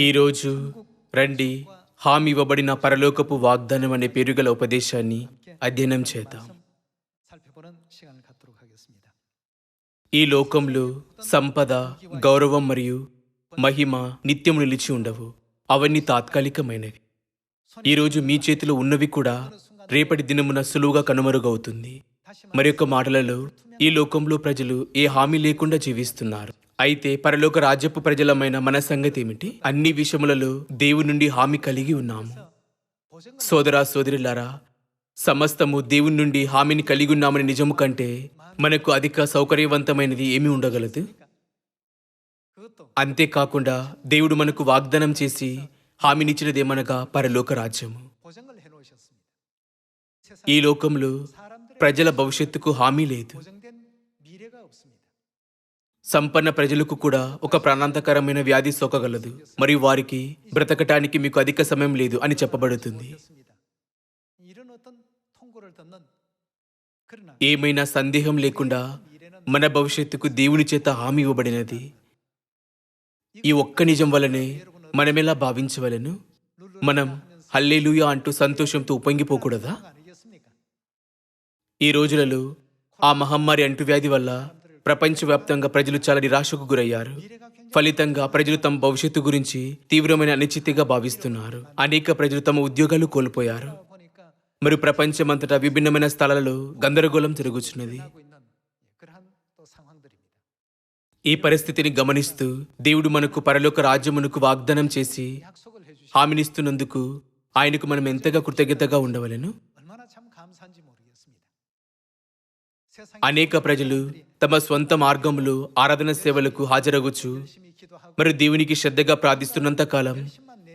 ఈరోజు రండి, హామీ ఇవ్వబడిన పరలోకపు వాగ్దానం అనే పేరుగల ఉపదేశాన్ని అధ్యయనం చేద్దాం. ఈ లోకంలో సంపద, గౌరవం మరియు మహిమ నిత్యం నిలిచి ఉండవు. అవన్నీ తాత్కాలికమైనవి. ఈరోజు మీ చేతిలో ఉన్నవి కూడా రేపటి దినమున సులువుగా కనుమరుగవుతుంది. మరొక మాటలలో, ఈ లోకంలో ప్రజలు ఏ హామీ లేకుండా జీవిస్తున్నారు. అయితే పరలోక రాజ్యపు ప్రజలమైన మన సంగతి ఏమిటి? అన్ని విషయములలో దేవుని నుండి హామీ కలిగి ఉన్నాము. సోదరా సోదరులారా, సమస్తము దేవుని నుండి హామీని కలిగి ఉన్నామని నిజము కంటే మనకు అధిక సౌకర్యవంతమైనది ఏమి ఉండగలదు? అంతేకాకుండా దేవుడు మనకు వాగ్దానం చేసి హామీనిచ్చినదేమనగా పరలోక రాజ్యము. ఈ లోకంలో ప్రజల భవిష్యత్తుకు హామీ లేదు. సంపన్న ప్రజలకు కూడా ఒక ప్రాణాంతకరమైన వ్యాధి సోకగలదు మరియు వారికి బ్రతకటానికి మీకు అధిక సమయం లేదు అని చెప్పబడుతుంది. ఏమైనా సందేహం లేకుండా మన భవిష్యత్తుకు దేవుని చేత హామీ ఇవ్వబడినది. ఈ ఒక్క నిజం వలనే మనమెలా భావించవలెను? మనం హల్లెలూయా అంటూ సంతోషంతో ఉప్పొంగిపోకూడదా? ఈ రోజులలో ఆ మహమ్మారి అంటువ్యాధి వల్ల ప్రపంచవ్యాప్తంగా ప్రజలు చాలా నిరాశకు గురయ్యారు. ఫలితంగా ప్రజలు తమ భవిష్యత్తు గురించి తీవ్రమైన అనిశ్చితిగా భావిస్తున్నారు. అనేక ప్రజలు తమ ఉద్యోగాలు కోల్పోయారు. మరియు ప్రపంచమంతటా విభిన్నమైన స్థలాలలో గందరగోళం జరుగుతున్నది. ఈ పరిస్థితిని గమనిస్తూ దేవుడు మనకు పరలోక రాజ్యమునకు వాగ్దానం చేసి హామీనిస్తున్నందుకు ఆయనకు మనం ఎంతగా కృతజ్ఞతగా ఉండవలెను? అనేక ప్రజలు తమ స్వంత మార్గములు ఆరాధన సేవలకు హాజరగుచు మరియు దేవునికి శ్రద్ధగా ప్రార్థిస్తున్నంత కాలం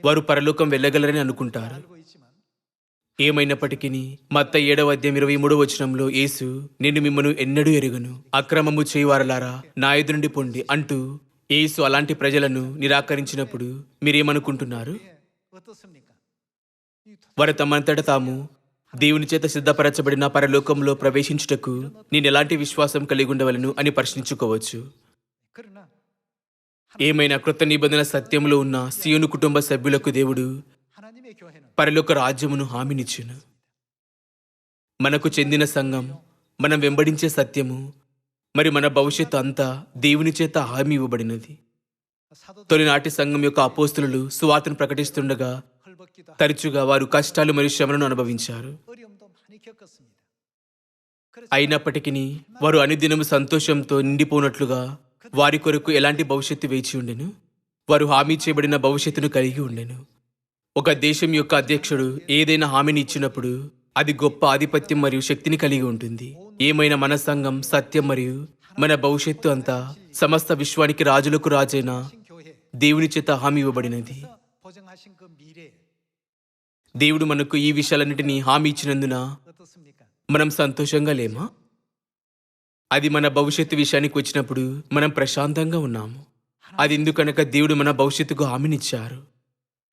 వారు పరలోకం వెళ్ళగలరని అనుకుంటారు. ఏమైనప్పటికీ మత్తయి 7:23 యేసు, నేను మిమ్మను ఎన్నడూ ఎరుగను, అక్రమము చేయువారలారా నా ఎదురు నుండి పొండి అంటూ యేసు అలాంటి ప్రజలను నిరాకరించినప్పుడు మీరేమనుకుంటున్నారు? వారు తమంతట తాము దేవుని చేత సిద్ధపరచబడిన పరలోకంలో ప్రవేశించుటకు నేను ఎలాంటి విశ్వాసం కలిగి ఉండవలను అని ప్రశ్నించుకోవచ్చు. ఏమైనా కృత నిబంధన సత్యంలో ఉన్న సీయోను కుటుంబ సభ్యులకు దేవుడు పరలోక రాజ్యమును హామీనిచ్చును. మనకు చెందిన సంఘం, మనం వెంబడించే సత్యము మరి మన భవిష్యత్తు అంతా దేవుని చేత హామీ ఇవ్వబడినది. తొలినాటి సంఘం యొక్క అపోస్తులు సువార్తను ప్రకటిస్తుండగా తరచుగా వారు కష్టాలు మరియు శ్రమలను అనుభవించారు. అయినప్పటికీ వారు అనుదినము సంతోషంతో నిండిపోనట్లుగా వారి కొరకు ఎలాంటి భవిష్యత్తు వేచి ఉండెను? వారు హామీ చేయబడిన భవిష్యత్తును కలిగి ఉండెను. ఒక దేశం యొక్క అధ్యక్షుడు ఏదైనా హామీని ఇచ్చినప్పుడు అది గొప్ప ఆధిపత్యం మరియు శక్తిని కలిగి ఉంటుంది. ఏమైనా మన సంఘం, సత్యం మరియు మన భవిష్యత్తు అంతా సమస్త విశ్వానికి రాజులకు రాజైన దేవుని చేత హామీ ఇవ్వబడినది. దేవుడు మనకు ఈ విషయాలన్నిటినీ హామీ ఇచ్చినందున మనం సంతోషంగా లేమా? అది మన భవిష్యత్తు విషయానికి వచ్చినప్పుడు మనం ప్రశాంతంగా ఉన్నాము. అది ఎందుకనక దేవుడు మన భవిష్యత్తుకు హామీనిచ్చారు.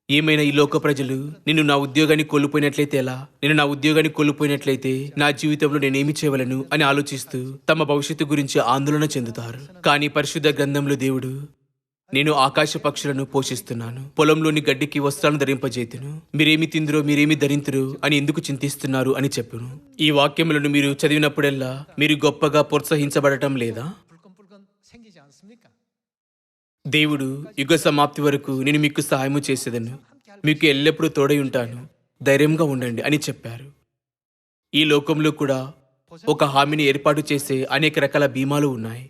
ఏమైనా ఈ లోక ప్రజలు, నేను నా ఉద్యోగాన్ని కోల్పోయినట్లయితే ఎలా, నేను నా ఉద్యోగాన్ని కోల్పోయినట్లయితే నా జీవితంలో నేనేమి చేయవలను అని ఆలోచిస్తూ తమ భవిష్యత్తు గురించి ఆందోళన చెందుతారు. కానీ పరిశుద్ధ గ్రంథంలో దేవుడు, నేను ఆకాశ పక్షులను పోషిస్తున్నాను, పొలంలోని గడ్డికి వస్త్రాలను ధరింపజేతును, మీరేమి తిందురో మీరేమి ధరింతురో అని ఎందుకు చింతిస్తున్నారు అని చెప్పును. ఈ వాక్యములను మీరు చదివినప్పుడల్లా మీరు గొప్పగా ప్రోత్సహించబడటం లేదా? దేవుడు యుగ సమాప్తి వరకు నేను మీకు సహాయము చేసేదను, మీకు ఎల్లప్పుడూ తోడై ఉంటాను, ధైర్యంగా ఉండండి అని చెప్పారు. ఈ లోకంలో కూడా ఒక హామీని ఏర్పాటు చేసే అనేక రకాల బీమాలు ఉన్నాయి.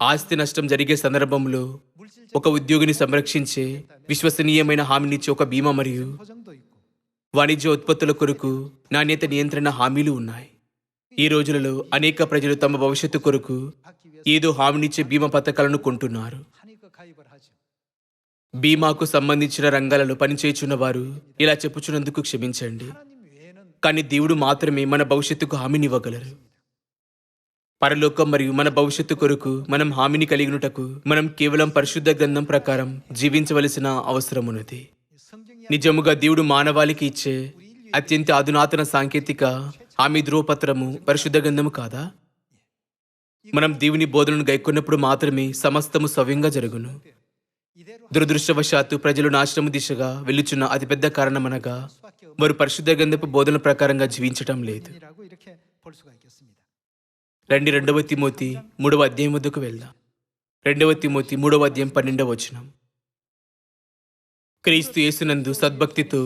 ఆస్తి నష్టం జరిగే సందర్భంలో ఒక ఉద్యోగిని సంరక్షించే విశ్వసనీయమైన హామీనిచ్చే ఒక బీమా మరియు వాణిజ్య ఉత్పత్తుల కొరకు నాణ్యత నియంత్రణ హామీలు ఉన్నాయి. ఈ రోజులలో అనేక ప్రజలు తమ భవిష్యత్తు కొరకు ఏదో హామీనిచ్చే బీమా పథకాలను కొంటున్నారు. బీమాకు సంబంధించిన రంగాలలో పనిచేయుచున్న వారు ఇలా చెప్పుచున్నందుకు క్షమించండి, కానీ దేవుడు మాత్రమే మన భవిష్యత్తుకు హామీనివ్వగలరు. పరలోకం మరియు మన భవిష్యత్తు కొరకు మనం హామీని కలిగినటకు మనం కేవలం పరిశుద్ధ గ్రంథం ప్రకారం జీవించవలసిన అవసరమున్నది. నిజముగా దేవుడు మానవాళికి ఇచ్చే అత్యంత అధునాతన సాంకేతిక హామీ ధ్రువపత్రము పరిశుద్ధ గ్రంథము కాదా? మనం దేవుని బోధనను గైకొన్నప్పుడు మాత్రమే సమస్తము సవ్యంగా జరుగును. దురదృష్టవశాత్తు ప్రజలు నాశనము దిశగా వెళ్ళుచున్న అతిపెద్ద కారణమనగా వారు పరిశుద్ధ గ్రంథపు బోధన ప్రకారంగా జీవించటం లేదు. 이라고 이렇게 볼 수가 있겠습니다. రండి 2వ తిమోతి 3వ అధ్యాయం వద్దకు వెళ్దాం. 2వ తిమోతి 3వ అధ్యాయం 12వ వచనం. క్రీస్తు యేసునందు సద్భక్తితో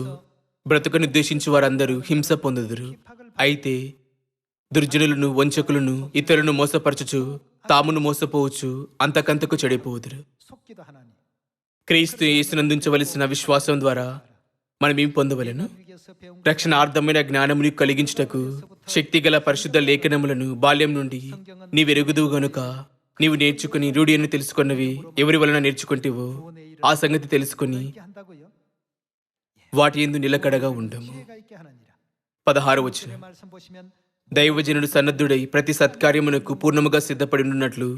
బ్రతుకనుద్దేశించు వారందరూ హింస పొందుదురు. అయితే దుర్జనులను వంచకులను ఇతరులను మోసపరచుచు తామును మోసపోవచ్చు అంతకంతకు చెడిపోవుదురు. 속기도 하나니 క్రీస్తు యేసునందుంచవలసిన విశ్వాసం ద్వారా మనం ఏం పొందవలెను? 위기에서 배운 రక్షణార్థమైన జ్ఞానముని కలిగించుటకు శక్తిగల పరిశుద్ధ లేఖనములను బాల్యం నుండి నీవెరుగుదువు గనుక నీవు నేర్చుకుని రూఢి అని తెలుసుకున్నవి ఎవరి వలన నేర్చుకుంటేవో ఆ సంగతి తెలుసుకుని 있게 한다고요? వాటి యందు నిలకడగా ఉండము. 피해가 있게 하느니라. 16వ వచనం. 그 말씀 보시면 దైవజనుడు సన్నద్ధుడై ప్రతి సత్కార్యమునకు పూర్ణముగా సిద్ధపడి ఉన్నట్లు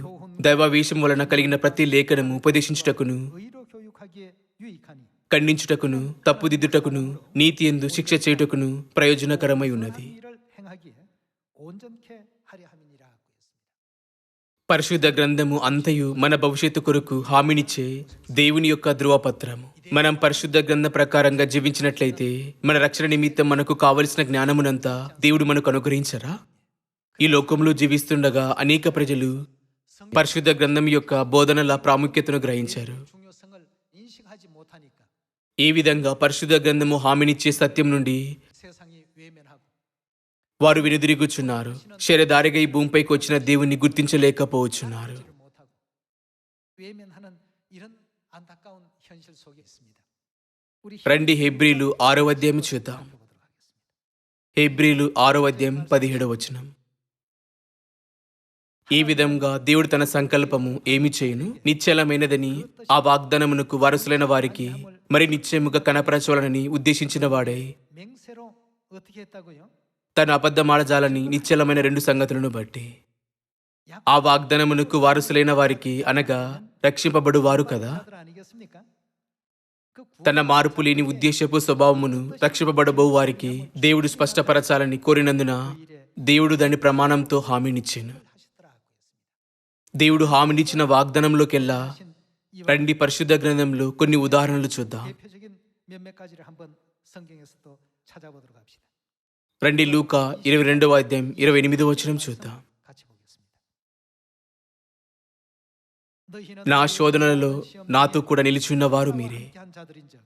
దైవావేశం వలన కలిగిన ప్రతి లేఖనము ఉపదేశించుటకును 의로 교육하기에 유익하니 ఖండించుటకును తప్పుదిద్దుటకును నీతి యందు శిక్ష చేయుటకును ప్రయోజనకరమై ఉన్నది. 일을 행하기에 온전케 하려 함이니라 하고 있습니다. పరిశుద్ధ గ్రంథము అంతయు మన భవిష్యత్తు కొరకు హామీనిచ్చే దేవుని యొక్క ధృవపత్రము. మనం పరిశుద్ధ గ్రంథ ప్రకారంగా జీవించినట్లయితే మన రక్షణ నిమిత్తం మనకు కావలసిన జ్ఞానమునంతా దేవుడు మనకు అనుగ్రహించరా? ఈ లోకంలో జీవిస్తుండగా అనేక ప్రజలు పరిశుద్ధ గ్రంథం యొక్క బోధనల ప్రాముఖ్యతను గ్రహించారు. 중요성을 인식하지 못하니까 ఏ విధంగా పరిశుద్ధ గ్రంథము హామీనిచ్చే సత్యం నుండి 세상이 외면하고 వారు వెనుదిరుగుచున్నారు. శరీరధారిగా ఈ భూమిపైకి వచ్చిన దేవుణ్ణి గుర్తించలేకపోవచ్చున్నారు. 알지를 못하고 외면하는 이런 안타까운 현실 속에 있습니다. 우리 రండి హెబ్రీలు 6వ అధ్యాయం చూద్దాం. 보도록 하겠습니다. హెబ్రీలు 6వ అధ్యాయం 17వ వచనం. ఈ విధంగా దేవుడు తన సంకల్పము ఏమి చేయును? నిశ్చలమైనదని ఆ వాగ్దానమునకు వారసులైన వారికి మరి నిశ్చయముగా కనపరచవలనని ఉద్దేశించిన వాడై 맹세로 어떻게 했다고요? తన అబద్ధమాడజాలని నిశ్చలమైన 2 సంగతులను బట్టి ఆ వాగ్దానమునకు వారసులైన వారికి అనగా రక్షింపబడు వారు కదా, 아들 아니겠습니까? 그 తన మార్పు లేని ఉద్దేశపు స్వభావమును రక్షింపబడబో వారికి దేవుడు స్పష్టపరచాలని కోరినందున దేవుడు దాని ప్రమాణంతో హామీనిచ్చాను. 하시더라 하고 있습니다. దేవుడు హామీనిచ్చిన వాగ్దానంలోకెల్లా 이 రండి పరిశుద్ధ గ్రంథంలో కొన్ని ఉదాహరణలు చూద్దాం. 대표적인 몇몇 가지를 한번 성경에서 또 찾아보도록 합시다. రండి లూకా 22వ అధ్యాయం 28వ వచనం చూద్దాం. 같이 보겠습니다. 너희는 నా శోధనలలో నాతో కూడా నిలిచిన్న వారు మీరే. 함께한 자들인즉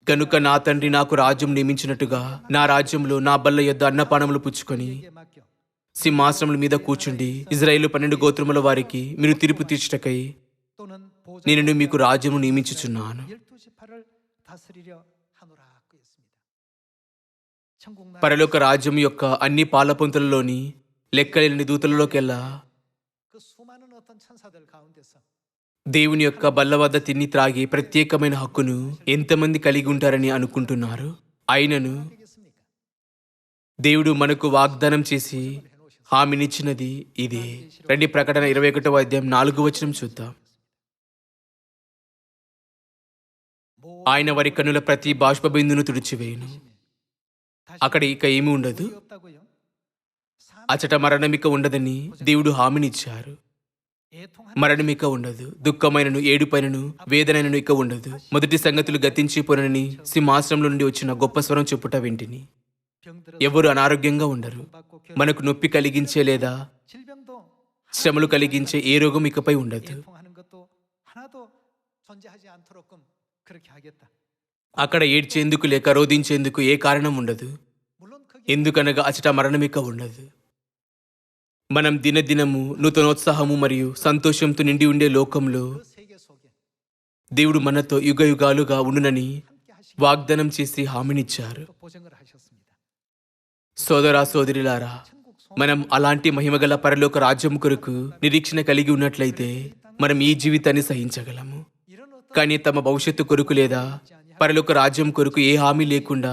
కనుక నా తండ్రి నాకు రాజ్యం నియమించినట్టుగా నా రాజ్యంలో నా బల్ల యొద్ద అన్నపానములు పుచ్చుకొని 이게 맡겨 సింహాసనముల మీద కూర్చుండి ఇజ్రాయేలు 12 గోత్రముల వారికి మీరు తీర్పు తీర్చుటకై 또는 보좌 నేను మీకు రాజ్యము నియమించుచున్నాను. 12지파를 다스리려 하노라 하고 있습니다. 천국 나라 పరలోక రాజ్యం యొక్క అన్ని పాలపొంతులలోని లెక్కలేని దూతలలోకెల్లా 그 수많은 어떤 천사들 가운데서 దేవుని యొక్క బల్ల వద్ద తిని త్రాగి ప్రత్యేకమైన హక్కును ఎంతమంది కలిగి ఉంటారని అనుకుంటున్నారు? అయినను 되겠습니까? దేవుడు మనకు వాగ్దానం చేసి హామీనిచ్చినది ఇదే. రండి ప్రకటన 21వ అధ్యాయం 4వ వచనం చూద్దాం. ఆయన వారి కన్నుల ప్రతి బాష్పబిందును తుడిచివేయును. అక్కడ ఇక ఏమీ ఉండదు. 없다고요? అచట మరణమిక ఉండదని దేవుడు హామీనిచ్చారు. 애통하는 మరణమిక ఉండదు, దుఃఖమైనను ఏడుపైనను వేదనైనను ఇక ఉండదు. మొదటి సంగతులు గతించిపోనని సింహాసనంలో నుండి వచ్చిన గొప్ప స్వరం చెప్పుట వింటిని. 병들어 ఎవరు అనారోగ్యంగా ఉండరు. 받고 మనకు నొప్పి కలిగించే లేదా 질병도 శ్రమలు కలిగించే ఏ రోగం ఇకపై ఉండదు. 애통하는 것도 하나도 존재하지 않도록끔 그렇게 하겠다. అక్కడ ఏడ్చేందుకు లేక రోధించేందుకు ఏ కారణం ఉండదు. 물론 거기 ఎందుకనగా అచట మరణమిక ఉండదు. మనం దినదినము నూతనోత్సాహము మరియు సంతోషంతో నిండి ఉండే లోకంలో 그 세계 속에 దేవుడు మనతో యుగయుగాలుగా ఉండునని 함께 하시고 వాగ్దానం చేసి హామీనిచ్చారు. 또 보증을 하셨습니다. సోదరా సోదరిలారా, 천국 소 మనం అలాంటి మహిమగల పరలోక రాజ్యం కొరకు నిరీక్షణ కలిగి ఉన్నట్లయితే మనం ఈ జీవితాన్ని సహించగలము. 이런 어떤 కానీ తమ భవిష్యత్తు కొరకు లేదా పరలోక రాజ్యం కొరకు ఏ హామీ లేకుండా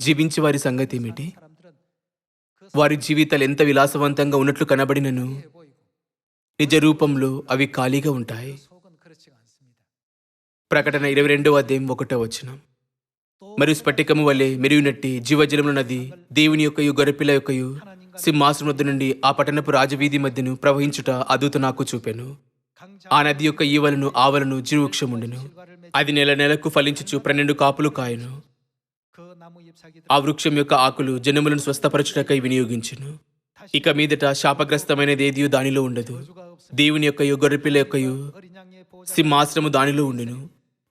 జీవించే వారి సంగతి ఏమిటి? 사람들은 వారి జీవితాలు ఎంత విలాసవంతంగా ఉన్నట్లు కనబడినను 해 보이고 నిజ రూపంలో అవి ఖాళీగా ఉంటాయి. 속은 그렇지가 않습니다. ప్రకటన 22వ అధ్యాయం 1వ వచనం. మరియు స్ఫటికము వలె మెరుగునట్టి జీవజలముల నది దేవుని యొక్కయు గొర్రెపిల్ల యొక్కయు సింహాసనం వద్ద నుండి ఆ పట్టణపు రాజవీధి మధ్యను ప్రవహించుట ఆ దూత నాకు చూపెను. 강자 ఆ నది యొక్క ఈవలను ఆవలను జీవవృక్షముండెను. 실과를 అది నెల నెలకు ఫలించుచు 12 కాపులు కాయను. 그 나무 잎사귀들 ఆ వృక్షం యొక్క ఆకులు జనములను స్వస్థపరచుటకై వినియోగించును. ఇక మీదట శాపగ్రస్తమైనది ఏదియు దానిలో ఉండదు. 저주가 없으며 దేవుని యొక్కయు గొర్రెపిల్ల యొక్కయు 어린 양의 보호자 సింహాసనము దానిలో ఉండును.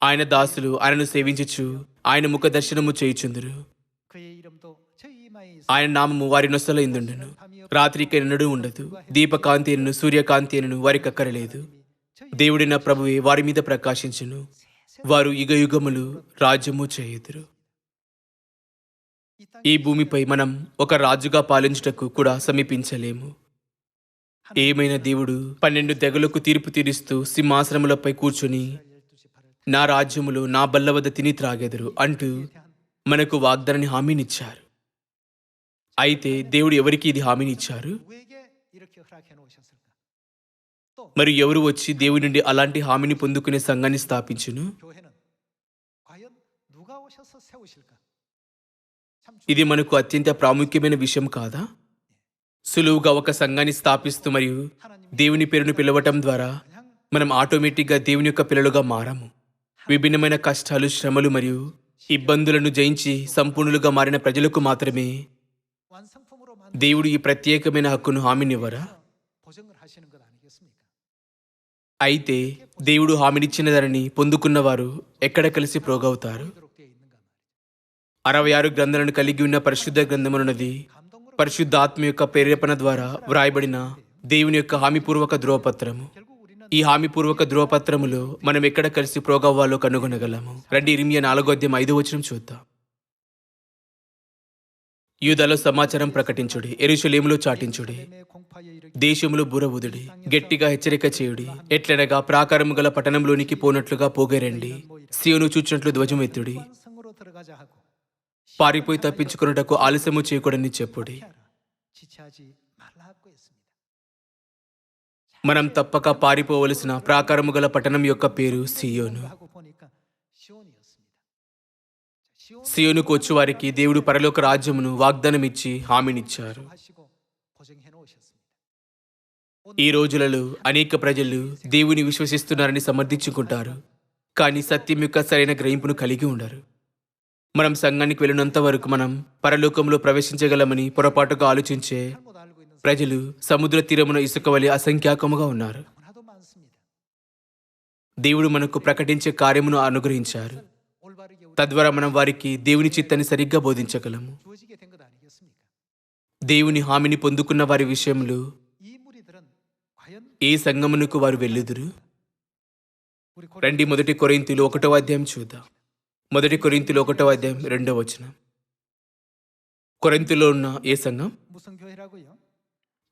ఆయన దాసులు ఆయనను సేవించుచు ఆయన ముఖ దర్శనము చేయుచుందురు. 그의 이름도 저희 이마에 있어 ఆయన నామము వారి నొసలో ఇందుండును. రాత్రికి ఎన్నడూ ఉండదు. దీపకాంతి ఎను సూర్యకాంతి ఎను వారికి అక్కరలేదు. దేవుడైన ప్రభువే వారి మీద ప్రకాశించును. వారు యుగ యుగములు రాజ్యము చేయుదురు. ఈ భూమిపై మనం ఒక రాజుగా పాలించుటకు కూడా సమీపించలేము. ఏమైనా దేవుడు 12 తెగలకు తీర్పు తీరుస్తూ సింహాసనములపై కూర్చుని నా రాజ్యములో నా బల్ల వద్ద తిని త్రాగెదరు అంటూ మనకు వాగ్దానాన్ని హామీనిచ్చారు. అయితే దేవుడు ఎవరికి ఇది హామీనిచ్చారు? 누구에게 이렇게 허락해 놓으셨을까? 또 మరి ఎవరు వచ్చి దేవుడి నుండి అలాంటి హామీని పొందుకునే సంఘాన్ని స్థాపించును? 교회는 과연 누가 오셔서 세우실까? 참 ఇది మనకు అత్యంత ప్రాముఖ్యమైన విషయం కాదా? సులువుగా ఒక సంఘాన్ని స్థాపిస్తూ మరియు దేవుని పేరును పిలవటం ద్వారా 그냥 మనం ఆటోమేటిక్గా దేవుని యొక్క పిల్లలుగా మారము. విభిన్నమైన కష్టాలు, శ్రమలు మరియు ఇబ్బందులను జయించి సంపూర్ణులుగా మారిన ప్రజలకు మాత్రమే 완성품으로 దేవుడు ఈ ప్రత్యేకమైన హక్కును హామీనివ్వరా? 보증을 하시는 것 아니겠습니까? అయితే దేవుడు హామీనిచ్చిన దానిని పొందుకున్నవారు ఎక్కడ కలిసి ప్రోగవుతారు? 이도록 되어 있는가 말이죠. 66 గ్రంథాలను కలిగి ఉన్న పరిశుద్ధ గ్రంథమనున్నది 감동으로 పరిశుద్ధాత్మ యొక్క ప్రేరేపణ ద్వారా వ్రాయబడిన దేవుని యొక్క హామీపూర్వక ధ్రువపత్రము. 결국 우리는 ఈ హామీపూర్వక ధ్రువపత్రములో మనం ఎక్కడ కలిసి ప్రోగవ్వాలో కనుగొనగలము. రండి ఇర్మియా 4:5 చూద్దాం. యూదాలో సమాచారం ప్రకటించుడి, యెరూషలేములో చాటించుడి, 의 공파에 이르기 దేశములో బురవుదుడి, గట్టిగా హెచ్చరిక చేయుడి. ఎట్లనగా ప్రాకారము గల పట్టణంలోనికి పోనట్లుగా పోగేరండి, సీయోను చూచినట్లు ధ్వజం ఎత్తుడి, 성으로 들어가자 하고 పారిపోయి తప్పించుకున్నటకు ఆలస్యము చేయకూడని చెప్పుడి. 피하라. 지체하지 말라고 했습니다. మనం తప్పక పారిపోవలసిన ప్రాకారము గల పట్టణం యొక్క పేరు సీయోను. 하고 보니까 시온이었습니다. 시온 సీయోనుకు వచ్చు వారికి దేవుడు పరలోక రాజ్యమును వాగ్దానం ఇచ్చి హామీనిచ్చారు. 하시고 보증해 놓으셨습니다. ఈ రోజులలో అనేక ప్రజలు దేవుని విశ్వసిస్తున్నారని సమర్థించుకుంటారు, కానీ సత్యం యొక్క సరైన గ్రహింపును కలిగి ఉండరు. మనం సంఘానికి వెళ్ళినంత వరకు మనం పరలోకంలో ప్రవేశించగలమని పొరపాటుగా ఆలోచించే 잘못 알고 있는 ప్రజలు సముద్ర తీరమున ఇసుక వలె అసంఖ్యాకముగా ఉన్నారు. 너무나도 많습니다. దేవుడు మనకు ప్రకటించే కార్యమును అనుగ్రహించారు. 올바르게 우리 తద్వారా మనం వారికి దేవుని చిత్తాన్ని సరిగ్గా బోధించగలము. 주어지게 된 것 아니겠습니까? దేవుని హామీని పొందుకున్న వారి విషయంలో 이 무리들은 과연 ఏ సంఘమునకు వారు వెళ్ళుదురు? 우리 రండి 1 కొరింథీయులు 1:2 చూద్దాం. 1 కొరింథీయులు 1:2. కొరింథీలో ఉన్న ఏ సంఘం? 무슨 교회라고요?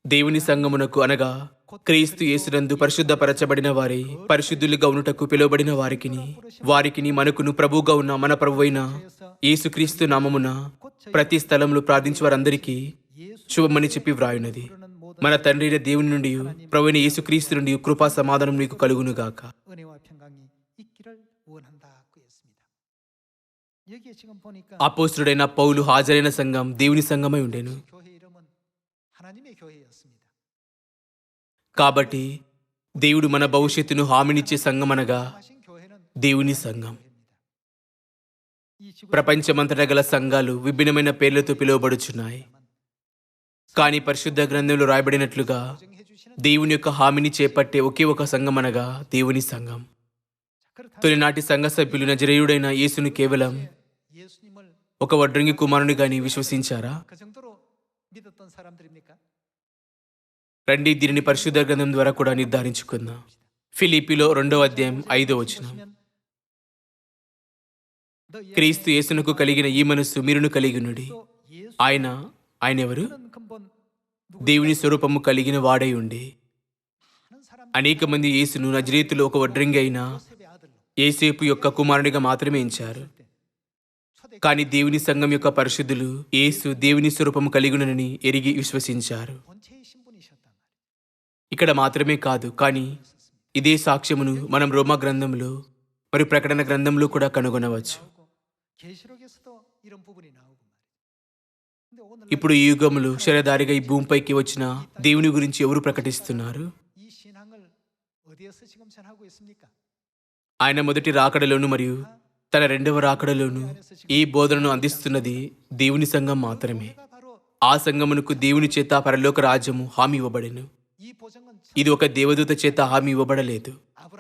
దేవుని సంఘమునకు అనగా క్రీస్తు యేసునందు పరిశుద్ధపరచబడిన వారి పరిశుద్ధులుగా ఉన్నటకు పిలువబడిన వారికిని మనకును ప్రభువుగా ఉన్న మన ప్రభువైన యేసుక్రీస్తు నామమున ప్రతి స్థలంలో ప్రార్థించే వారందరికీ 예수 శుభమని చెప్పి వ్రాయున్నది. 부르는 모든 మన తండ్రి అయిన దేవుని నుండి ప్రభువైన యేసుక్రీస్తు నుండి కృపా సమాధానం నీకు కలుగునుగాక. 은혜와 평강이 있기를 원한다고 했습니다. 여기에 지금 보니까 అపోస్తుడైన పౌలు హాజరైన సంఘం దేవుని సంఘమై ఉండెను. 교회 이름은 하나님의 교회였습니다. కాబట్టి దేవుడు మన భవిష్యత్తును హామీనిచ్చే సంఘం అనగా 하신 교회는 దేవుని సంఘం. 이 지구 ప్రపంచమంతటా గల సంఘాలు విభిన్నమైన పేర్లతో పిలువబడుచున్నాయి. కానీ పరిశుద్ధ గ్రంథంలో రాయబడినట్లుగా 보증해 주시는 దేవుని యొక్క హామీని చేపట్టే ఒకే ఒక సంఘం అనగా దేవుని సంఘం. 그렇다면 తొలినాటి సంఘ సభ్యులు నజరేయుడైన యేసును కేవలం 예수님을 ఒక వడ్రంగి కుమారునిగాని విశ్వసించారా? 그 정도로 믿었던 사람들입니까? రండి దీనిని పరిశుద్ధ గ్రంథం ద్వారా కూడా నిర్ధారించుకుందాం. ఫిలిప్పీలో 2:5 క్రీస్తు యేసునకు కలిగిన ఈ మనస్సు మీరును కలిగినుడి. 예수 ఆయన ఎవరు? 근본 దేవుని స్వరూపము కలిగిన వాడై ఉండి 하는 사람 అనేక మంది యేసును నజరేతులో ఒక వడ్రంగి అయిన 요셉의 아들로 యేసేపు యొక్క కుమారునిగా మాత్రమే ఎంచారు. కానీ దేవుని సంఘం యొక్క పరిశుద్ధులు యేసు దేవుని స్వరూపము కలిగినని ఎరిగి విశ్వసించారు. 본체의 신분이셨단 말이에요. ఇక్కడ మాత్రమే కాదు, కానీ ఇదే సాక్ష్యమును మనం రోమా గ్రంథంలో మరియు ప్రకటన గ్రంథంలో కూడా కనుగొనవచ్చు. 나오고 계시록에서도 이런 부분이 나오고 말이에요. 근데 오늘 ఇప్పుడు ఈ యుగములు శరదారిగా ఈ భూమిపైకి వచ్చిన దేవుని గురించి ఎవరు ప్రకటిస్తున్నారు? 이 신앙을 어디에서 지금 전하고 있습니까? ఆయన మొదటి రాకడలోను మరియు తన రెండవ రాకడలోను ఈ బోధనను అందిస్తున్నది దేవుని సంఘం మాత్రమే. 교회가 바로 ఆ సంఘమునకు దేవుని చేత పరలోక రాజ్యము హామీ ఇవ్వబడెను. 이 보증은 ఇది ఒక దేవదూత చేత హామీ ఇవ్వబడలేదు.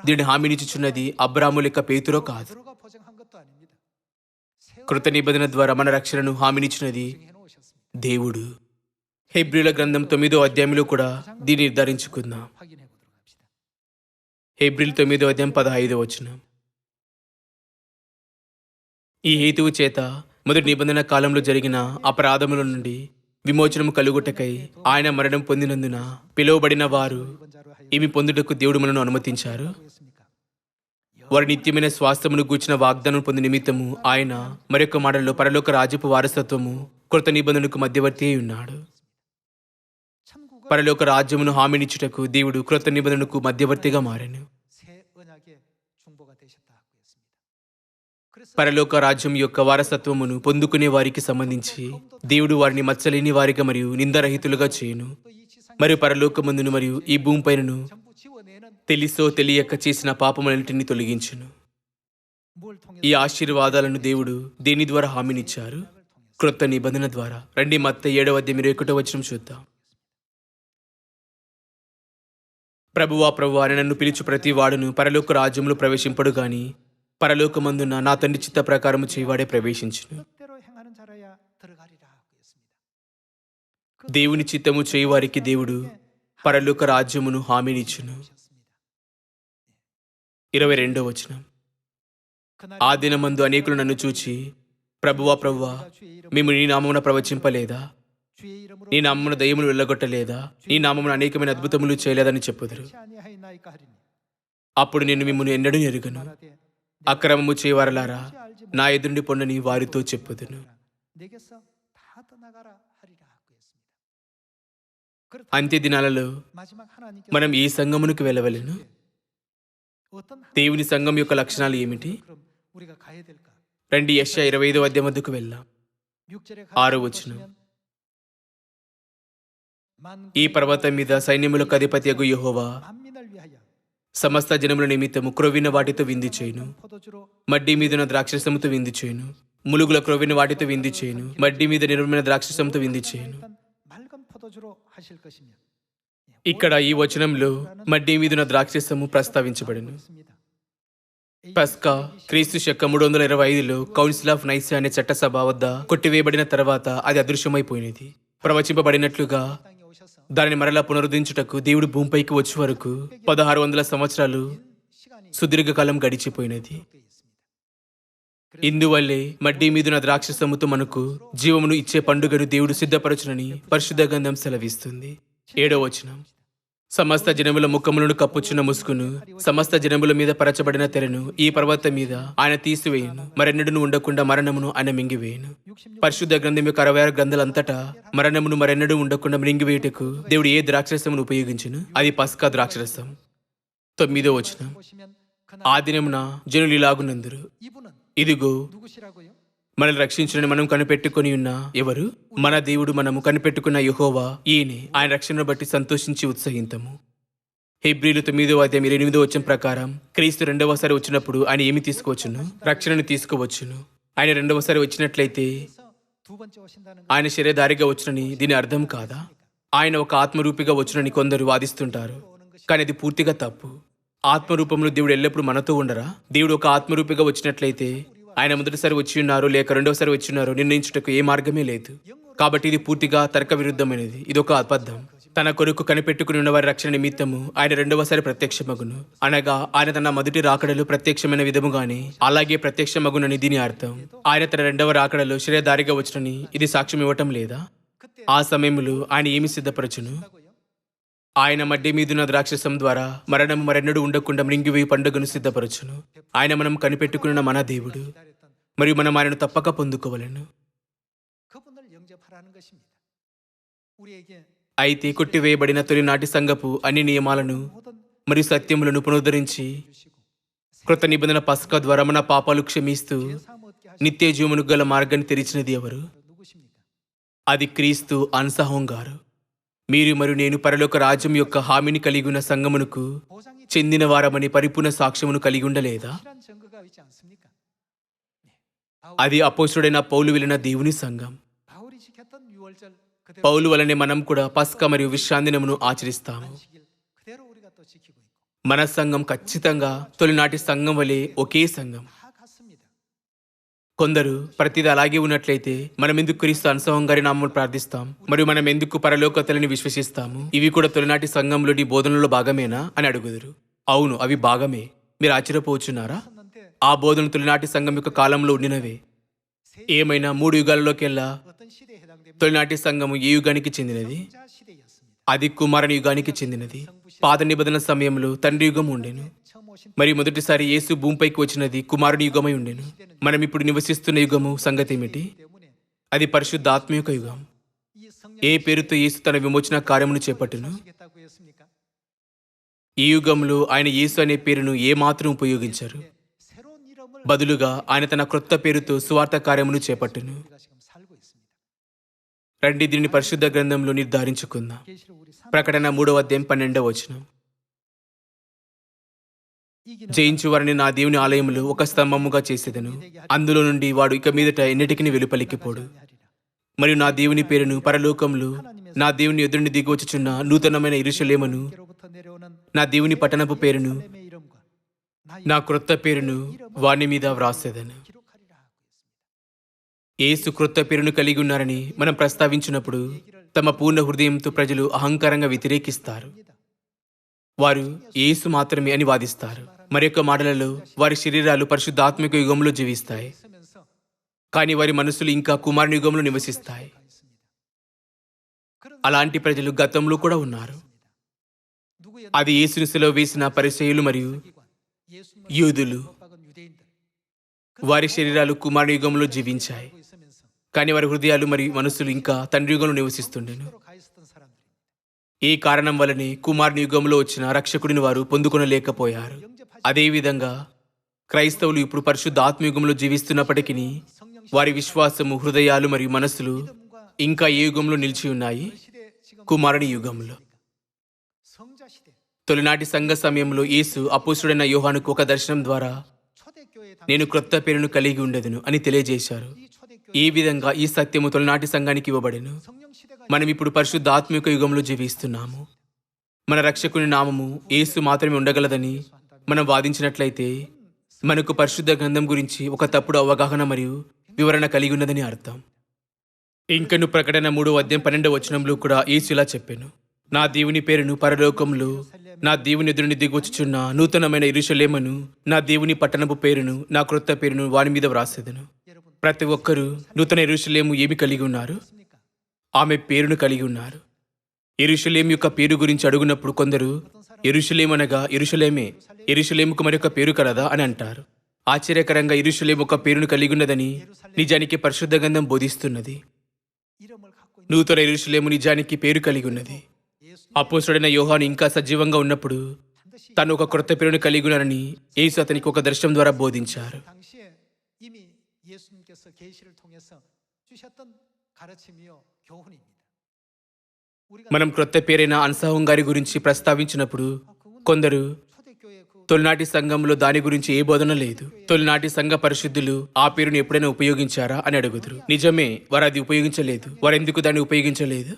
దీని హామీనిచ్చుచున్నది అబ్రాము లెక్క పేతురో కాదు. 베드로가 보증한 것도 아닙니다. కృత నిబంధన ద్వారా మన రక్షణను హామీనిచ్చినది 보증해 놓으셨습니다. దేవుడు. హెబ్రీల గ్రంథం 9వ అధ్యాయంలో కూడా దీన్ని నిర్ధారించుకుందాం. 확인해 보도록 합시다. హెబ్రీల్ 9వ అధ్యాయం 15వ వచనం. ఈ హేతువు చేత మొదటి నిబంధన కాలంలో జరిగిన అపరాధముల నుండి విమోచనము కలుగుటకై ఆయన మరణం పొందినందున పిలువబడిన వారు 이번 자로 하여 ఇవి పొందుటకు దేవుడు మనను అనుమతించారు. 보겠습니까? వారి నిత్యమైన స్వాస్థ్యమును గూర్చిన వాగ్దానం పొంది నిమిత్తము ఆయన మరొక మాటలో పరలోక రాజ్యపు వారసత్వము కృత నిబంధనకు మధ్యవర్తి అయి ఉన్నాడు. 천국은 పరలోక రాజ్యమును హామీనిచ్చుటకు దేవుడు కృత నిబంధనకు మధ్యవర్తిగా మారాను. 새 언약의 중보가 되셨다 하고 했습니다. 그래서 పరలోక రాజ్యం యొక్క వారసత్వమును పొందుకునే వారికి సంబంధించి దేవుడు వారిని మచ్చలేని వారిగా మరియు నిందరహితులుగా చేయును. 또 이 지상 మరియు పరలోకమందును మరియు ఈ భూమిపైనను 전부 지워내는 తెలిసో తెలియక చేసిన పాపములన్నిటిని తొలగించును. 뭘 통해서 ఈ ఆశీర్వాదాలను దేవుడు దేని ద్వారా హామీనిచ్చారు? క్రొత్త నిబంధన ద్వారా. రండి మత్తయి 7వ అధ్యాయం 21వ వచనం చూద్దాం. ప్రభువా ప్రభువా అని నన్ను పిలుచు ప్రతి వాడును పరలోక రాజ్యంలో ప్రవేశింపడు గాని పరలోకమందున నా తండ్రి చిత్త ప్రకారము చేయవాడే ప్రవేశించును. 뜻대로 행하는 자라야 들어가리라 하고 했습니다. దేవుని చిత్తము చేయువారికి దేవుడు పరలోక రాజ్యమును హామీనిచ్చును. 하셨습니다. 22వ వచనం. 그날 ఆ దినమందు అనేకులు నన్ను చూచి ప్రభువా ప్రభువా 주의 이름 మేము నీ నామమున ప్రవచింపలేదా? 주의 이름으로 నీ నామమున దయ్యములు వెళ్ళగొట్టలేదా? నీ నామమున అనేకమైన అద్భుతములు చేయలేదని చెప్పుదురు. 아니하였나이까 하리니 అప్పుడు నేను మిమ్మల్ని ఎన్నడూ ఎరుగను. 말하되 అక్రమము చేయవారలారా నా ఎదురుండి పొండని వారితో చెప్పుదును. 내게서 다 떠나가라 하리라 하고 했습니다. 그렇다 అంత్య దినాలలో 마지막 하나님께서 మనం ఈ సంఘమునకు వెళ్ళవలెను. 어떤 దేవుని సంఘం యొక్క లక్షణాలు ఏమిటి? 그럼 우리가 가야 될까? రండి యెషయా 25వ అధ్యాయం వద్దకు వెళ్దాం. 6절에 ఆరో వచనం. ఈ పర్వతం మీద సైన్యములకు అధిపతియగు యెహోవా 만민을 위하여 సమస్త జనముల నిమిత్తము క్రొవ్విన వాటితో విందు చేయును. 포도주로 మడ్డి మీదున ద్రాక్షరసముతో విందు చేయును. ములుగుల క్రొవ్విన వాటితో విందు చేయును. మడ్డి మీద నిర్మమైన ద్రాక్షరసముతో విందు చేయును. 일단 맑은 포도주로 하실 것이며 ఇక్కడ ఈ వచనంలో మడ్డి మీదున ద్రాక్షరసము ప్రస్తావించబడెను. 있습니다. పస్కా క్రీస్తు శక 325లో కౌన్సిల్ ఆఫ్ నైసియా అనే చట్టసభ వద్ద కొట్టివేయబడిన తర్వాత అది అదృశ్యమైపోయినది. ప్రవచింపబడినట్లుగా 땅에 오셔서 దానిని మరలా పునరుద్ధరించుటకు దేవుడు భూమిపైకి వచ్చే వరకు 1600 సంవత్సరాలు 시간이 సుదీర్ఘకాలం గడిచిపోయినది. 꽤 있습니다. ఇందువల్లే మడ్డి మీదున ద్రాక్షసముతో మనకు జీవమును ఇచ్చే పండుగను దేవుడు సిద్ధపరచునని పరిశుద్ధ గ్రంథం సెలవిస్తుంది. 7వ వచనం. సమస్త జనముల ముఖములను కప్పుచున్న ముసుగును సమస్త జనముల మీద పరచబడిన తెరను ఈ పర్వతం మీద ఆయన తీసివేయును. మరెన్నడూ ఉండకుండా మరణమును ఆయన మింగివేయును. పరిశుద్ధ గ్రంథం యొక్క 66 గ్రంథాలంతటా మరణమును మరెన్నడూ ఉండకుండా మింగివేయుటకు దేవుడు ఏ ద్రాక్షరసమును ఉపయోగించును? అది పస్కా ద్రాక్షరసం. 9వ వచనం. 보시면 ఆ 그날 దినమున జనులు ఇలాగునందురు, 이분은 ఇదిగో 누구시라고요? మనల్ని రక్షించునని మనం కనిపెట్టుకొని ఉన్న ఎవరు? మన దేవుడు. మనము కనిపెట్టుకున్న యెహోవా ఈయనే. ఆయన రక్షణను బట్టి సంతోషించి ఉత్సహింతము. హెబ్రీలు 9వ అధ్యాయం 28వ వచనం ప్రకారం క్రీస్తు రెండవసారి వచ్చినప్పుడు ఆయన ఏమి తీసుకువచ్చును? రక్షణను తీసుకువచ్చును. ఆయన రెండవసారి వచ్చినట్లయితే 그래서 두 번째 오신다는 거 ఆయన శరీరధారిగా వచ్చునని దీని అర్థం కాదా? ఆయన ఒక ఆత్మరూపిగా వచ్చునని కొందరు వాదిస్తుంటారు. కానీ అది పూర్తిగా తప్పు. ఆత్మరూపంలో దేవుడు ఎల్లప్పుడూ మనతో ఉండరా? దేవుడు ఒక ఆత్మరూపిగా వచ్చినట్లయితే ఆయన మొదటిసారి వచ్చి ఉన్నారో లేక రెండవసారి వచ్చి ఉన్నారో నిర్ణయించుటకు ఏ మార్గమే లేదు. కాబట్టి ఇది పూర్తిగా తర్క విరుద్ధమైనది. ఇదొక అబద్ధం. తన కొరకు కనిపెట్టుకుని ఉన్న వారి రక్షణ నిమిత్తము ఆయన రెండవసారి ప్రత్యక్షమగును. అనగా ఆయన తన మొదటి రాకడలో ప్రత్యక్షమైన విధముగానే అలాగే ప్రత్యక్షమగునని దీని అర్థం. ఆయన తన రెండవ రాకడలో శరీరధారిగా వచ్చునని ఇది సాక్ష్యం ఇవ్వటం లేదా? ఆ సమయంలో ఆయన ఏమి సిద్ధపరచును? ఆయన మడ్డి మీదున్న ద్రాక్షసం ద్వారా మరణం మరెన్నడూ ఉండకుండా మృంగివేయి పండుగను సిద్ధపరచును. ఆయన మనం కనిపెట్టుకున్న మన దేవుడు 기다렸던 మరియు మనం ఆయనను తప్పక పొందుకోవలను. 그분을 영접하라는 것입니다. 우리에게 అయితే కొట్టివేయబడిన తొలినాటి సంఘపు అన్ని నియమాలను 모든 మరియు సత్యములను పునరుద్ధరించి 주시고 కృత నిబంధన పస్కా ద్వారా మన పాపాలు క్షమిస్తూ 사함 얻게 하신 నిత్య జీవమును గల మార్గాన్ని తెరిచినది ఎవరు? 누구십니까? అది క్రీస్తు అన్సహోం గారు. మీరు మరియు నేను పరలోక రాజ్యం యొక్క హామీని కలిగి ఉన్న సంఘమునకు 보장이 చెందిన వారమని పరిపూర్ణ సాక్ష్యమును కలిగి ఉండలేదా? 확실한 증거가 있지 않습니까? 네. అది అపోస్తుడైన పౌలు వెళ్ళిన దేవుని సంఘం. 바울이 지켰던 유월절 그대로 పౌలు వలనే మనం కూడా పస్కా మరియు విశ్రాంతి దినమును ఆచరిస్తాము. 안식일 그대로 우리가 또 지키고 있고 మన సంఘం ఖచ్చితంగా తొలినాటి సంఘం వలె ఒకే సంఘం. 다 같습니다. కొందరు ప్రతిదీ అలాగే ఉన్నట్లయితే మనం ఎందుకు క్రీస్తు అనుసవం గారి నామములు ప్రార్థిస్తాం మరియు మనం ఎందుకు పరలోక తల్లిని విశ్వసిస్తాము? ఇవి కూడా తొలినాటి సంఘంలోని బోధనలో భాగమేనా అని అడుగుదురు. అవును, అవి భాగమే. మీరు ఆశ్చర్యపోవచ్చున్నారా? 했는데 ఆ బోధనలు తొలినాటి సంఘం యొక్క కాలంలో ఉండినవే. ఏమైనా 3 యుగాలలోకెల్లా 어떤 시대에 해당됩니다. తొలినాటి సంఘము ఏ యుగానికి చెందినది? 자 시대였습니다. అది కుమారుని యుగానికి చెందినది. పాత నిబంధన సమయంలో తండ్రి యుగం ఉండెను. 처음 오신 మరి మొదటిసారి యేసు భూమిపైకి వచ్చినది కుమారుని యుగమై ఉండెను. మనం ఇప్పుడు నివసిస్తున్న యుగము సంగతి ఏమిటి? 때문에 అది పరిశుద్ధాత్మ యొక్క యుగం. 이 성령 ఏ పేరుతో యేసు తన విమోచన కార్యమును చేపట్టును? 하시겠다고 했습니까? ఈ యుగంలో ఆయన యేసు అనే పేరును ఏ మాత్రం ఉపయోగించరు. 새로운 이름을 బదులుగా ఆయన తన క్రొత్త పేరుతో సువార్త కార్యమును చేపట్టును. 우리가 지금 살고 있습니다. రండి దీనిని పరిశుద్ధ గ్రంథంలో నిర్ధారించుకుందాం. 계시록 우리 3 ప్రకటన 3:12 జయించు వారిని నా దేవుని ఆలయంలో ఒక స్తంభముగా చేసేదను. అందులో నుండి వాడు ఇక మీదట ఎన్నిటికి వెలుపలికిపోడు. మరియు నా దేవుని పేరును పరలోకంలో నా దేవుని ఎదురుని దిగివచ్చుచున్న నూతనమైన యెరూషలేమును, 로부터 내려오는 నా దేవుని పట్టణపు పేరును, 하나님의 이름과 나의 నా క్రొత్త పేరును వాని మీద వ్రాసేదను. 기록하리라 하고 있습니다. యేసు క్రొత్త పేరును కలిగి ఉన్నారని మనం ప్రస్తావించినప్పుడు తమ పూర్ణ హృదయంతో ప్రజలు అహంకారంగా వ్యతిరేకిస్తారు. వారు యేసు మాత్రమే అని వాదిస్తారు. మరొక మాటలలో వారి శరీరాలు పరిశుద్ధాత్మిక యుగంలో జీవిస్తాయి, 쓰면서 కానీ వారి మనసులు ఇంకా కుమారుని యుగంలో నివసిస్తాయి. 가 있습니다. 그런 అలాంటి ప్రజలు గతంలో కూడా ఉన్నారు. 누구의 అది యేసుని సిలువ వేసిన పరిసయ్యులు మరియు 기관 예수님을 యూదులు. 못 박은 유대인들 వారి శరీరాలు కుమారుని యుగంలో జీవించాయి, 알고 있으면서 కానీ వారి హృదయాలు మరియు మనసులు ఇంకా తండ్రి యుగంలో నివసిస్తుండెను. 그대로 가 있었던 사람들입니다. ఈ కారణం వలనే కుమారుని యుగంలో వచ్చిన రక్షకుడిని వారు పొందుకొనలేకపోయారు. అదేవిధంగా క్రైస్తవులు ఇప్పుడు పరిశుద్ధ ఆత్మయుగంలో జీవిస్తున్నప్పటికీ వారి విశ్వాసము, హృదయాలు మరియు మనస్సులు ఇంకా ఏ యుగంలో నిలిచి ఉన్నాయి? 시대 지금 కుమారుని యుగంలో. 성자 시대 తొలినాటి సంఘ సమయంలో యేసు అపోస్తుడైన యోహానుకు ఒక దర్శనం ద్వారా 초대교회 నేను క్రొత్త పేరును కలిగి ఉండేదను అని తెలియజేశారు. 이 초대교회 ఈ విధంగా ఈ సత్యము తొలినాటి సంఘానికి ఇవ్వబడెను. 성령 시대가 మనం ఇప్పుడు పరిశుద్ధ ఆత్మిక యుగంలో జీవిస్తున్నాము. మన రక్షకుని నామము యేసు మాత్రమే ఉండగలదని మనం వాదించినట్లయితే మనకు పరిశుద్ధ గ్రంథం గురించి ఒక తప్పుడు అవగాహన మరియు వివరణ కలిగి ఉన్నదని అర్థం. ఇంకను ప్రకటన 3:12 కూడా యేసు ఇలా చెప్పాను, నా దేవుని పేరును పరలోకంలో నా దేవుని ఎదురుని దిగొచ్చుచున్న నూతనమైన యెరూషలేమును, నా దేవుని పట్టణపు పేరును, నా క్రొత్త పేరును వాని మీద వ్రాసేదను. 여러분 ప్రతి ఒక్కరూ నూతన యెరూషలేము ఏమి కలిగి ఉన్నారు? 있습니까? ఆమె పేరును కలిగి ఉన్నారు. యెరూషలేము యొక్క పేరు గురించి అడుగునప్పుడు కొందరు యెరూషలేము అనగా యెరూషలేమే, యెరూషలేముకు మరొక పేరు కలదా అని అంటారు. ఆశ్చర్యకరంగా యెరూషలేము ఒక పేరును కలిగి ఉన్నదని నిజానికి పరిశుద్ధ గ్రంథం బోధిస్తున్నది. 이름을 갖고 있는 నూతన యెరూషలేము నిజానికి పేరు కలిగి ఉన్నది. 예수 అపోస్తుడైన యోహాను ఇంకా సజీవంగా ఉన్నప్పుడు 반드시 తను ఒక క్రొత్త పేరును కలిగి ఉన్నారని యేసు అతనికి ఒక దర్శనం ద్వారా బోధించారు. 당시에 이미 예수님께서 계시를 통해서 주셨던 가르침이요 교훈입니다. 우리가 మనం క్రొత్త పేరైన అన్సాహం గారి గురించి ప్రస్తావించినప్పుడు కొందరు 초대교회 그 తొలినాటి సంఘంలో దాని గురించి ఏ బోధన లేదు, తొలినాటి సంఘ పరిశుద్ధులు ఆ పేరును ఎప్పుడైనా ఉపయోగించారా అని అడుగుదురు. నిజమే, వారు అది ఉపయోగించలేదు. వారు ఎందుకు దాన్ని ఉపయోగించలేదు?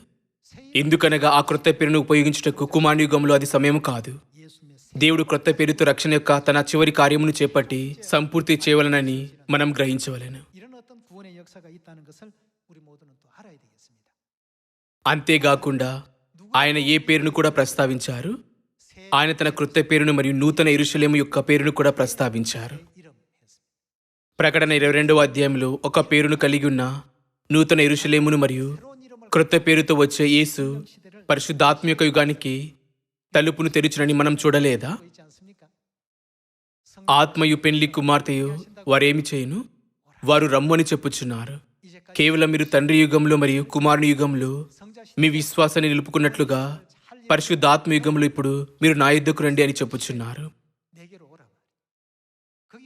ఎందుకనగా ఆ క్రొత్త పేరును ఉపయోగించుటకు కుమారుని యుగంలో అది సమయం కాదు. 예수님의 దేవుడు క్రొత్త పేరుతో రక్షణ యొక్క తన చివరి కార్యమును చేపట్టి సంపూర్తి చేయవలనని మనం గ్రహించవలెను. 이런 어떤 구원의 역사가 있다는 것을 우리 모두는 또 알아야 되겠습니다. అంతేకాకుండా ఆయన ఏ పేరును కూడా ప్రస్తావించారు? 새 ఆయన తన క్రొత్త పేరును మరియు నూతన యెరూషలేము యొక్క పేరును కూడా ప్రస్తావించారు. 이름 했습니다. ప్రకటన 22 ఒక పేరును కలిగి ఉన్న నూతన యెరూషలేమును మరియు 새로운 이름을 క్రొత్త పేరుతో వచ్చే యేసు 시대를 పరిశుద్ధాత్మిక యుగానికి తలుపును తెరుచునని మనం చూడలేదా? 갖고 있지 않습니까? ఆత్మయు పెళ్లి కుమార్తెయు వారేమి చేయను? వారు రమ్ము అని చెప్పుచున్నారు. 이제까지 కేవలం మీరు తండ్రి యుగంలో మరియు కుమారుని యుగంలో 성자 మీ విశ్వాసాన్ని నిలుపుకున్నట్లుగా పరిశుద్ధాత్మ యుగంలో ఇప్పుడు మీరు నా యుద్ధకు రండి అని చెప్పుచున్నారు. 내게로 오라.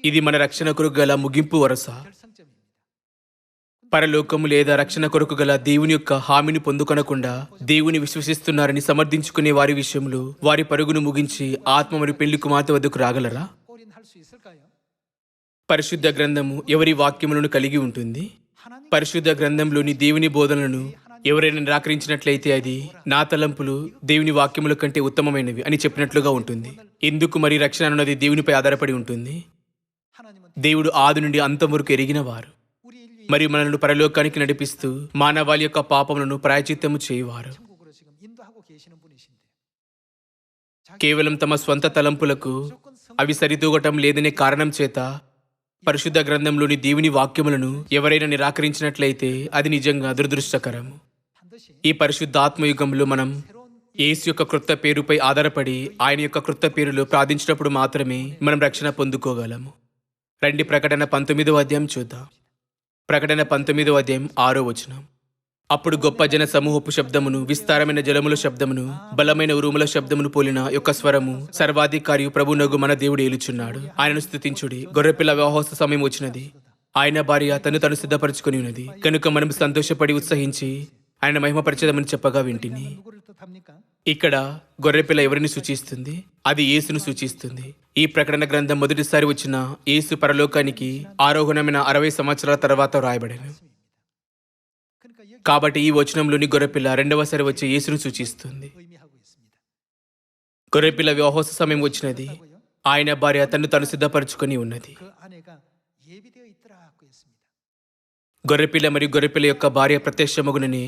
ఇది మన రక్షణ కొరకు గల ముగింపు వరస. 결성점입니다. పరలోకము లేదా రక్షణ కొరకు గల దేవుని యొక్క హామీని పొందుకొనకుండా దేవుని విశ్వసిస్తున్నారని సమర్థించుకునే వారి విషయంలో వారి పరుగును ముగించి ఆత్మ మరియు పెళ్లి కుమార్తె వద్దకు రాగలరా? 올인할 수 있을까요? పరిశుద్ధ గ్రంథము ఎవరి వాక్యములను కలిగి ఉంటుంది? 하나님 పరిశుద్ధ గ్రంథంలోని దేవుని బోధనలను ఎవరైనా నిరాకరించినట్లయితే అది నా తలంపులు దేవుని వాక్యముల కంటే ఉత్తమమైనవి అని చెప్పినట్లుగా ఉంటుంది. ఎందుకు మరి రక్షణ అన్నది దేవునిపై ఆధారపడి ఉంటుంది? 하나님은 దేవుడు ఆది నుండి అంతం వరకు ఎరిగిన వారు 우리 인류의 మరియు మనల్ని పరలోకానికి నడిపిస్తూ మానవాళి యొక్క పాపములను ప్రాయచిత్తము చేయువారు. 천국으로 지금 인도하고 계시는 분이신데 కేవలం తమ స్వంత తలంపులకు 무조건 성 అవి సరితూగటం లేదనే కారణం చేత పరిశుద్ధ గ్రంథంలోని దేవుని వాక్యములను ఎవరైనా నిరాకరించినట్లయితే అది నిజంగా దురదృష్టకరము. 반드시 ఈ పరిశుద్ధాత్మయుగంలో మనం 새로운 యేసు యొక్క క్రొత్త పేరుపై ఆధారపడి ఆయన యొక్క క్రొత్త పేరులో ప్రార్థించినప్పుడు మాత్రమే మనం రక్షణ పొందుకోగలము. రండి ప్రకటన 19వ అధ్యాయం చూద్దాం. ప్రకటన 19వ అధ్యాయం 6వ వచనం. అప్పుడు గొప్ప జన సమూహపు శబ్దమును, విస్తారమైన జలముల శబ్దమును, బలమైన ఉరుముల శబ్దమును పోలిన యొక్క స్వరము, సర్వాధికారియు ప్రభునగు మన దేవుడు ఏలుచున్నాడు. ఆయనను స్తుతించుడి, గొర్రెపిల్ల వివాహోత్సవ సమయం వచ్చినది, ఆయన భార్య తను సిద్ధపరచుకొని ఉన్నది కనుక మనం సంతోషపడి ఉత్సహించి ఆయన మహిమపరచదమని చెప్పగా వింటిని. 누구를 뜻합니까? ఇక్కడ గొర్రెపిల్ల ఎవరిని సూచిస్తుంది? అది యేసును సూచిస్తుంది. ఈ ప్రకటన గ్రంథం మొదటిసారి వచ్చిన యేసు పరలోకానికి ఆరోహణమైన 60 సంవత్సరాల తర్వాత రాయబడెను. 그러니까 여기 కాబట్టి ఈ వచనంలోని గొర్రెపిల్ల రెండవసారి వచ్చే యేసును సూచిస్తుంది. 의미하고 있습니다. గొర్రెపిల్ల వివాహోత్సవ సమయం వచ్చినది, 하고요. ఆయన భార్య తను సిద్ధపరచుకొని ఉన్నది. 그 아내가 예비되어 있더라고 했습니다. గొర్రెపిల్ల మరియు గొర్రెపిల్ల యొక్క భార్య ప్రత్యక్షమగునని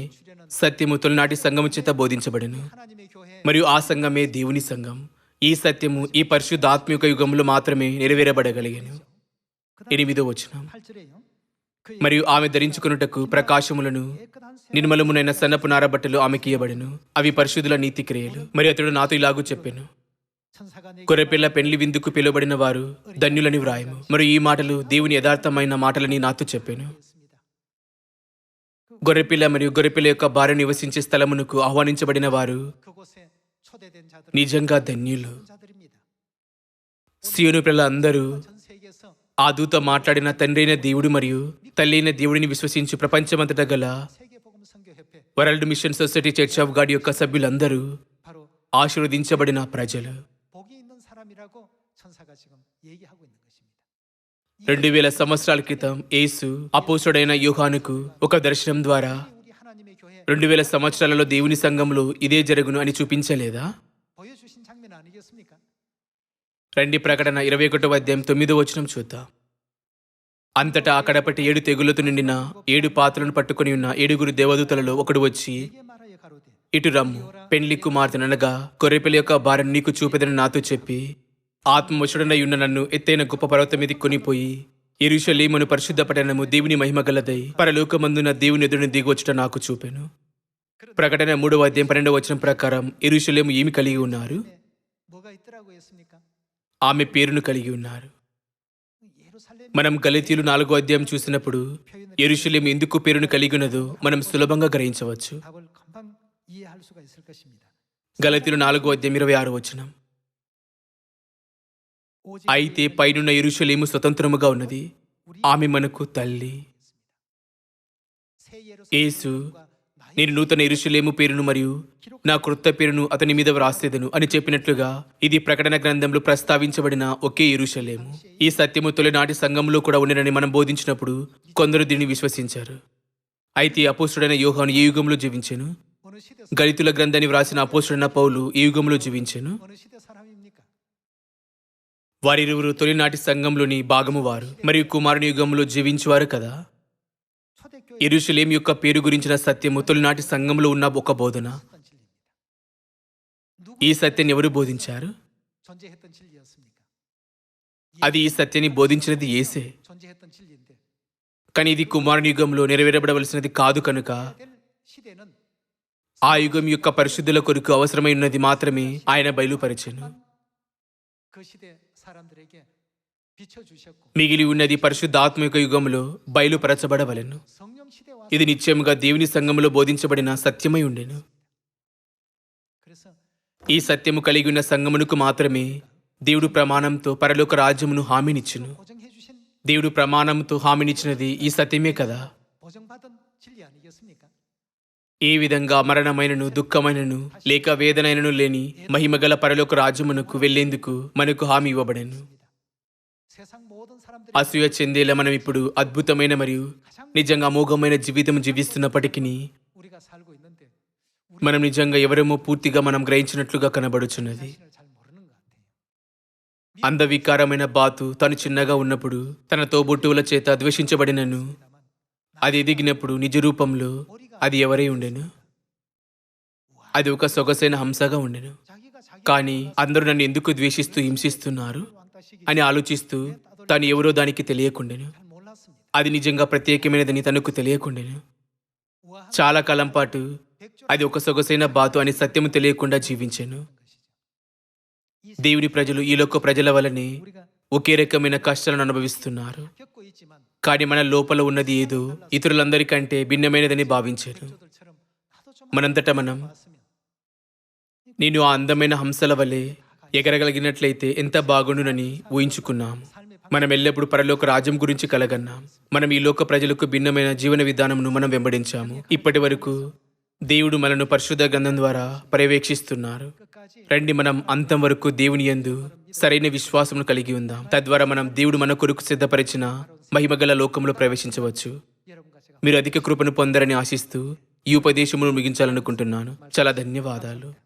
సత్యము తొలినాటి సంఘము చేత బోధించబడెను 하나님의 교회 మరియు ఆ సంఘమే దేవుని సంఘం. ఈ సత్యము ఈ పరిశుద్ధాత్మిక యుగంలో మాత్రమే నెరవేరబడగలిగెను. 8వ వచనం. 8절에요. మరియు ఆమె ధరించుకొనుటకు ప్రకాశములను నిర్మలమునైన సన్నపు నారబట్టలు ఆమెకి ఇయ్యబడెను. అవి పరిశుద్ధుల నీతి క్రియలు. మరియు అతడు నాతో ఇలాగూ చెప్పెను, 천사가 내게 గొర్రెపిల్ల పెండ్లి విందుకు పిలువబడిన వారు ధన్యులని వ్రాయము. మరియు ఈ మాటలు దేవుని యథార్థమైన మాటలని నాతో చెప్పెను. 했습니다. గొర్రెపిల్ల మరియు గొర్రెపిల్ల యొక్క భార్య నివసించే స్థలమునకు ఆహ్వానించబడిన వారు 그곳에 초대된 자들은 నిజంగా ధన్యులు. 자들입니다. సియోను పిల్లల అందరూ 전 세계에서 ఆ దూత మాట్లాడిన తండ్రైన దేవుడు మరియు తల్లైన దేవుడిని విశ్వసించు ప్రపంచమంతటా గల 세계복음 선교협회 world mission society church of God యొక్క సభ్యులందరూ 바로 ఆశీర్వదించబడిన ప్రజలు. 복이 있는 사람이라고 천사가 지금 얘기하고 있는 것입니다. 2000 సంవత్సరాల క్రితం యేసు అపోస్తుడైన యోహానుకు ఒక దర్శనం ద్వారా 우리 하나님의 교회 2000 సంవత్సరాలలో దేవుని సంఘంలో ఇదే జరుగును అని చూపించలేదా? 보여주신 장면 아니겠습니까? రండి ప్రకటన 21వ అధ్యాయం 9వ వచనం చూద్దాం. అంతటా ఆ కడపటి 7 తెగులతో నిండిన 7 పాత్రలను పట్టుకొని ఉన్న 7 దేవదూతలలో ఒకడు వచ్చి, 내게 말하여 가로되 ఇటు రమ్ము, పెండ్లి కుమార్తెననగా గొర్రెపిల్ల యొక్క భార్యను నీకు చూపెదని నాతో చెప్పి ఆత్మవశుడనై ఉన్న నన్ను ఎత్తైన గొప్ప పర్వతం మీదకి కొనిపోయి యెరూషలేమును పరిశుద్ధ పట్టణము దేవుని మహిమ గలదై పరలోకమందున దేవుని ఎదురుని దిగొచ్చుట నాకు చూపెను. ప్రకటన 3వ అధ్యాయం 12వ వచనం ప్రకారం యెరూషలేము ఏమి కలిగి ఉన్నారు? 뭐가 있더라고 했습니까? ఆమె పేరును కలిగి ఉన్నారు. 예루살렘 మనం గలతీయులు 4వ అధ్యాయం చూసినప్పుడు యెరూషలేము ఎందుకు పేరును కలిగి ఉన్నదో మనం సులభంగా గ్రహించవచ్చు. 답을 금방 이해할 수가 있을 것입니다. గలతీయులు 4వ అధ్యాయం 26వ వచనం. 오직 అయితే పైనున్న యెరూషలేము స్వతంత్రముగా ఉన్నది, ఆమె మనకు తల్లి. 새 예루살렘 యేసు 나의 నేను నూతన యెరూషలేము పేరును మరియు నా క్రొత్త పేరును అతని మీద వ్రాసేదను అని చెప్పినట్లుగా ఇది ప్రకటన గ్రంథంలో ప్రస్తావించబడిన ఒకే యెరూషలేము. ఈ సత్యము తొలినాటి సంఘంలో కూడా ఉండనని మనం బోధించినప్పుడు కొందరు దీన్ని విశ్వసించారు. అయితే అపోస్తుడైన యోహాను ఏ యుగంలో జీవించెను? 어느 시대 గలితుల గ్రంథాన్ని వ్రాసిన అపోస్తుడైన పౌలు ఏ యుగంలో జీవించెను? 어느 시대 사람입니까? వారిరువురు తొలినాటి సంఘంలోని భాగము వారు మరియు కుమారుని యుగంలో జీవించువారు కదా. 초대교회 యెరూషలేము యొక్క పేరు గురించిన సత్యము తొలినాటి సంఘంలో ఉన్న ఒక బోధన. 있었던 진리입니다. ఈ సత్యాన్ని ఎవరు బోధించారు? 존재했던 진리였습니까? అది ఈ సత్యాన్ని బోధించినది యేసే. 존재했던 진리인데 కానీ ఇది కుమారుని యుగంలో నెరవేరబడవలసినది కాదు కనుక 될 시대는 ఆ యుగం యొక్క పరిశుద్ధుల కొరకు అవసరమై ఉన్నది మాత్రమే ఆయన బయలుపరిచెను. 그 시대 사람들에게 비춰주셨고 మిగిలి ఉన్నది పరిశుద్ధాత్మిక యుగంలో బయలుపరచబడవలెను. 성령 시대와 ఇది నిశ్చయముగా దేవుని సంఘములో బోధించబడిన సత్యమై ఉండెను. 그래서 ఈ సత్యము కలిగి ఉన్న సంఘమునకు మాత్రమే దేవుడు ప్రమాణంతో పరలోక రాజ్యమును హామీనిచ్చును. 고정해 주신 దేవుడు ప్రమాణంతో హామీనిచ్చినది ఈ సత్యమే కదా. 보정받은 진리 아니겠습니까? ఏ విధంగా మరణమైనను దుఃఖమైనను లేక వేదనైనను లేని మహిమగల పరలోక రాజ్యమునకు వెళ్లేందుకు మనకు హామీ ఇవ్వబడెను. 세상 모든 사람들이 అసూయ చెందేలా మనం ఇప్పుడు అద్భుతమైన మరియు నిజంగా అమోఘమైన జీవితం జీవిస్తున్నప్పటికీ 우리가 살고 있는데 మనం నిజంగా ఎవరేమో పూర్తిగా మనం గ్రహించినట్లుగా కనబడుచున్నది. 자신을 잘 모르는 것 같아요. అందవికారమైన బాతు తను చిన్నగా ఉన్నప్పుడు తన తోబుట్టువుల చేత ద్వేషించబడినను అది ఎదిగినప్పుడు నిజ రూపంలో అది ఎవరై ఉండెను? అది ఒక సొగసైన హంసగా ఉండెను. 자기가 자기 కానీ అందరూ నన్ను ఎందుకు ద్వేషిస్తూ హింసిస్తున్నారు 왕따시기 అని ఆలోచిస్తూ తాను ఎవరో దానికి తెలియకుండెను. 잘 몰랐습니다. అది నిజంగా ప్రత్యేకమైనదని తనకు తెలియకుండెను. 우아한 చాలా కాలం పాటు 백조라는 అది ఒక సొగసైన బాతు అని సత్యము తెలియకుండా జీవించెను. 것이죠. దేవుని ప్రజలు ఈ లోక ప్రజల వలనే 우리가 ఒకే రకమైన కష్టాలను అనుభవిస్తున్నారు. 겪고 있지만 కానీ మన లోపల ఉన్నది ఏదో ఇతరులందరికంటే భిన్నమైనదని భావించాను. 백조들처럼 나도 좀 మనంతటా మనం 봤으면 నేను ఆ అందమైన హంసల వలె ఎగరగలిగినట్లయితే ఎంత బాగుండునని ఊహించుకున్నాము. మనం ఎల్లప్పుడూ పరలోక రాజ్యం గురించి కలగన్నాం. మనం ఈ లోక ప్రజలకు భిన్నమైన జీవన విధానమును మనం వెంబడించాము. ఇప్పటి వరకు దేవుడు మనను పరిశుద్ధ గ్రంథం ద్వారా పర్యవేక్షిస్తున్నారు. 끝까지 రండి మనం అంతం వరకు దేవుని యందు సరైన విశ్వాసమును కలిగి ఉందాం. తద్వారా మనం దేవుడు మన కొరకు సిద్ధపరిచిన మహిమగల లోకంలో ప్రవేశించవచ్చు. 여러분과 제가 మీరు అధిక కృపను పొందరని ఆశిస్తూ ఈ ఉపదేశమును ముగించాలనుకుంటున్నాను. చాలా ధన్యవాదాలు.